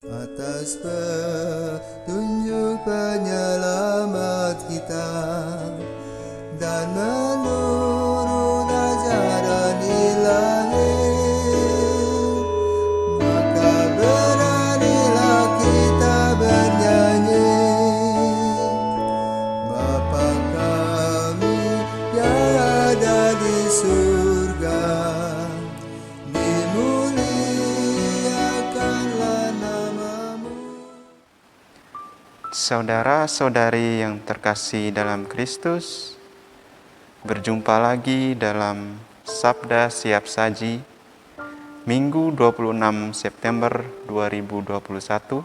Atas petunjuk penyelamat kita dan menurut ajaran ilahi, maka beranilah kita bernyanyi. Bapa kami yang ada di surga, dimuliakanlah namamu. Saudara-saudari yang terkasih dalam Kristus, berjumpa lagi dalam Sabda Siap Saji, Minggu 26 September 2021,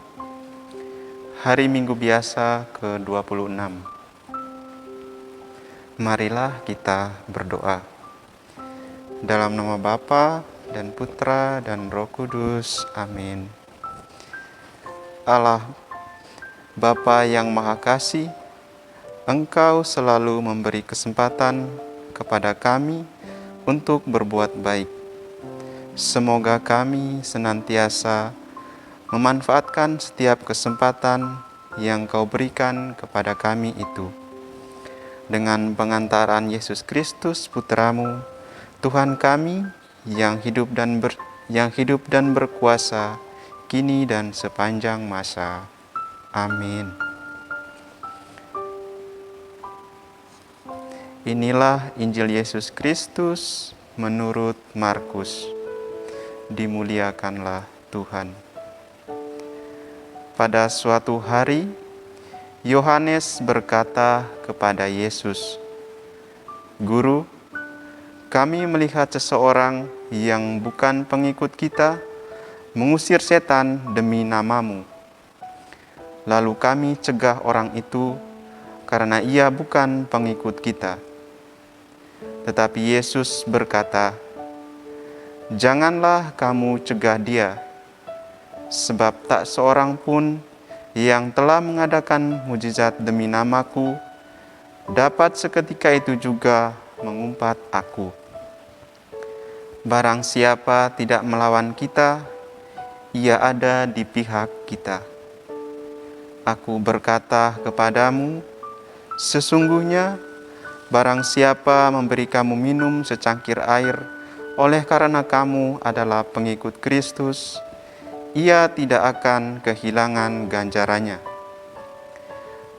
hari Minggu biasa ke-26. Marilah kita berdoa. Dalam nama Bapa dan Putra dan Roh Kudus. Amin. Allah Bapa yang Maha Kasih, Engkau selalu memberi kesempatan kepada kami untuk berbuat baik. Semoga kami senantiasa memanfaatkan setiap kesempatan yang Kau berikan kepada kami itu. Dengan pengantaran Yesus Kristus, Putramu, Tuhan kami yang hidup dan berkuasa kini dan sepanjang masa. Amin. Inilah Injil Yesus Kristus menurut Markus. Dimuliakanlah Tuhan. Pada suatu hari, Yohanes berkata kepada Yesus, "Guru, kami melihat seseorang yang bukan pengikut kita mengusir setan demi namamu. Lalu kami cegah orang itu karena ia bukan pengikut kita." Tetapi Yesus berkata, "Janganlah kamu cegah dia, sebab tak seorang pun yang telah mengadakan mujizat demi namaku dapat seketika itu juga mengumpat aku. Barang siapa tidak melawan kita, ia ada di pihak kita. Aku berkata kepadamu, sesungguhnya barang siapa memberi kamu minum secangkir air oleh karena kamu adalah pengikut Kristus, ia tidak akan kehilangan ganjarannya.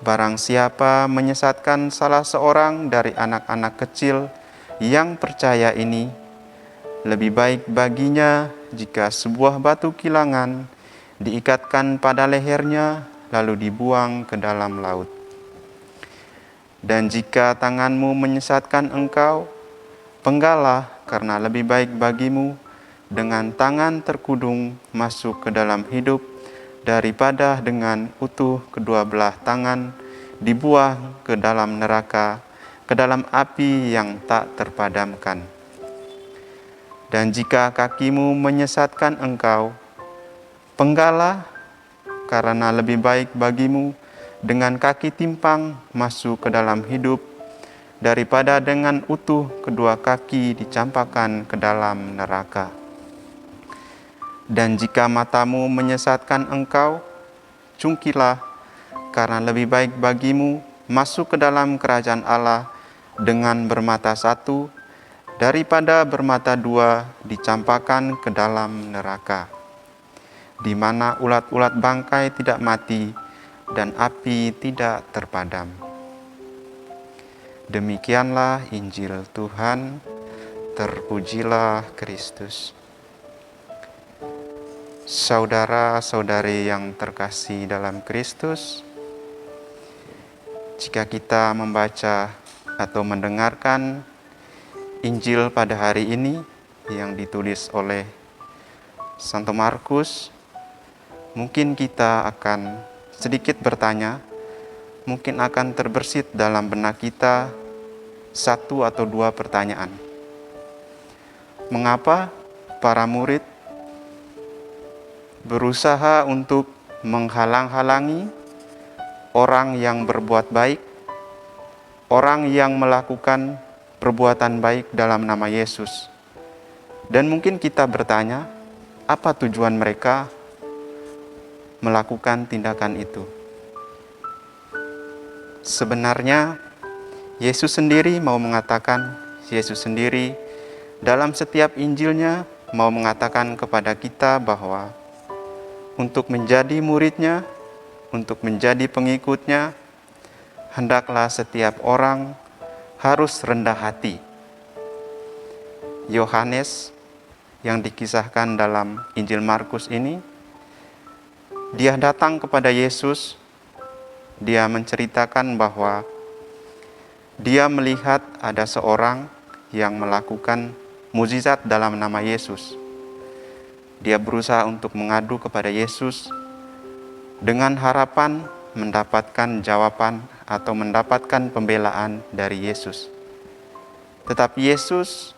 Barang siapa menyesatkan salah seorang dari anak-anak kecil yang percaya ini, lebih baik baginya jika sebuah batu kilangan diikatkan pada lehernya lalu dibuang ke dalam laut. Dan jika tanganmu menyesatkan engkau, penggalah, karena lebih baik bagimu dengan tangan terkudung masuk ke dalam hidup daripada dengan utuh kedua belah tangan dibuang ke dalam neraka, ke dalam api yang tak terpadamkan. Dan jika kakimu menyesatkan engkau, penggalah, karena lebih baik bagimu dengan kaki timpang masuk ke dalam hidup daripada dengan utuh kedua kaki dicampakkan ke dalam neraka. Dan jika matamu menyesatkan engkau, cungkilah, karena lebih baik bagimu masuk ke dalam kerajaan Allah dengan bermata satu daripada bermata dua dicampakkan ke dalam neraka, di mana ulat-ulat bangkai tidak mati dan api tidak terpadam." Demikianlah Injil Tuhan. Terpujilah Kristus. Saudara-saudari yang terkasih dalam Kristus, jika kita membaca atau mendengarkan Injil pada hari ini yang ditulis oleh Santo Markus, mungkin kita akan sedikit bertanya, mungkin akan terbersit dalam benak kita satu atau dua pertanyaan. Mengapa para murid berusaha untuk menghalang-halangi orang yang berbuat baik, orang yang melakukan perbuatan baik dalam nama Yesus? Dan mungkin kita bertanya, apa tujuan mereka melakukan tindakan itu. Sebenarnya Yesus sendiri dalam setiap Injilnya mau mengatakan kepada kita bahwa untuk menjadi muridnya, untuk menjadi pengikutnya, hendaklah setiap orang harus rendah hati. Yohanes yang dikisahkan dalam Injil Markus ini, dia datang kepada Yesus. Dia menceritakan bahwa dia melihat ada seorang yang melakukan mukjizat dalam nama Yesus. Dia berusaha untuk mengadu kepada Yesus dengan harapan mendapatkan jawaban atau mendapatkan pembelaan dari Yesus. Tetapi Yesus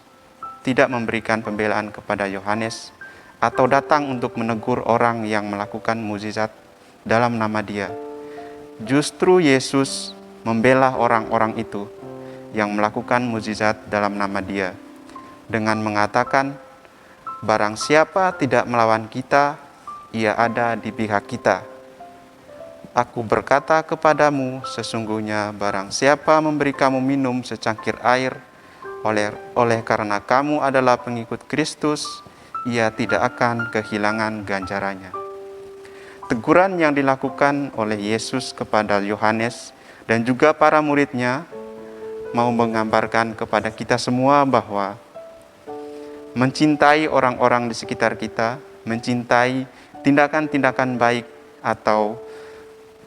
tidak memberikan pembelaan kepada Yohanes atau datang untuk menegur orang yang melakukan mukjizat dalam nama Dia. Justru Yesus membela orang-orang itu yang melakukan mukjizat dalam nama Dia dengan mengatakan, barang siapa tidak melawan kita, ia ada di pihak kita. Aku berkata kepadamu, sesungguhnya barang siapa memberi kamu minum secangkir air, oleh karena kamu adalah pengikut Kristus, ia tidak akan kehilangan ganjarannya. Teguran yang dilakukan oleh Yesus kepada Yohanes dan juga para muridnya mau menggambarkan kepada kita semua bahwa mencintai orang-orang di sekitar kita, mencintai tindakan-tindakan baik atau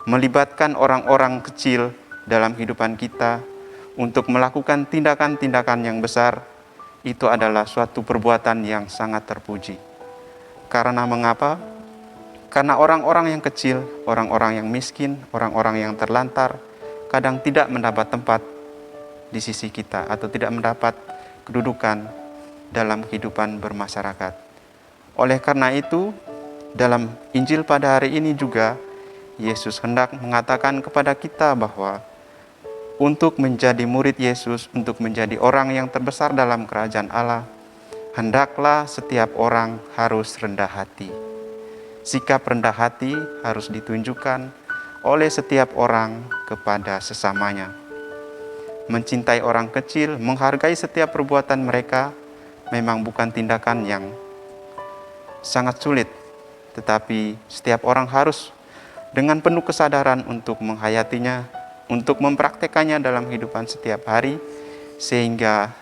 melibatkan orang-orang kecil dalam kehidupan kita untuk melakukan tindakan-tindakan yang besar, itu adalah suatu perbuatan yang sangat terpuji. Karena mengapa? Karena orang-orang yang kecil, orang-orang yang miskin, orang-orang yang terlantar, kadang tidak mendapat tempat di sisi kita atau tidak mendapat kedudukan dalam kehidupan bermasyarakat. Oleh karena itu, dalam Injil pada hari ini juga, Yesus hendak mengatakan kepada kita bahwa untuk menjadi murid Yesus, untuk menjadi orang yang terbesar dalam kerajaan Allah, hendaklah setiap orang harus rendah hati. Sikap rendah hati harus ditunjukkan oleh setiap orang kepada sesamanya. Mencintai orang kecil, menghargai setiap perbuatan mereka, memang bukan tindakan yang sangat sulit, tetapi setiap orang harus dengan penuh kesadaran untuk menghayatinya, untuk mempraktekannya dalam kehidupan setiap hari, sehingga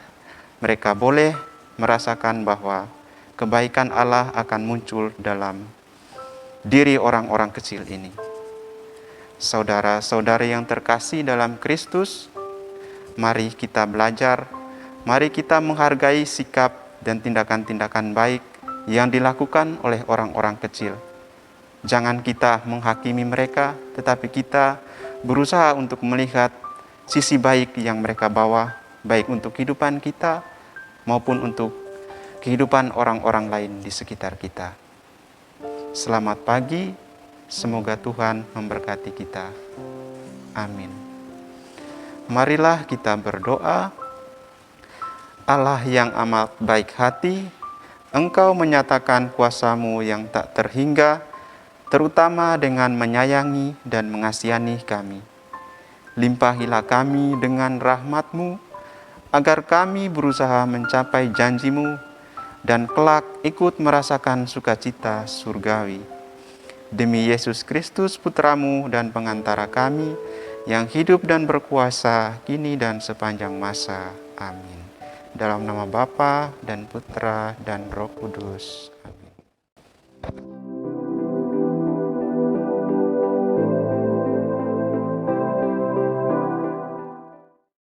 mereka boleh merasakan bahwa kebaikan Allah akan muncul dalam diri orang-orang kecil ini. Saudara-saudari yang terkasih dalam Kristus, mari kita belajar, mari kita menghargai sikap dan tindakan-tindakan baik yang dilakukan oleh orang-orang kecil. Jangan kita menghakimi mereka, tetapi kita berusaha untuk melihat sisi baik yang mereka bawa, baik untuk kehidupan kita maupun untuk kehidupan orang-orang lain di sekitar kita. Selamat pagi, semoga Tuhan memberkati kita. Amin. Marilah kita berdoa. Allah yang amat baik hati, Engkau menyatakan kuasa-Mu yang tak terhingga, terutama dengan menyayangi dan mengasihani kami. Limpahilah kami dengan rahmat-Mu, agar kami berusaha mencapai janji-Mu, dan kelak ikut merasakan sukacita surgawi. Demi Yesus Kristus Putra-Mu dan pengantara kami, yang hidup dan berkuasa kini dan sepanjang masa. Amin. Dalam nama Bapa dan Putra dan Roh Kudus.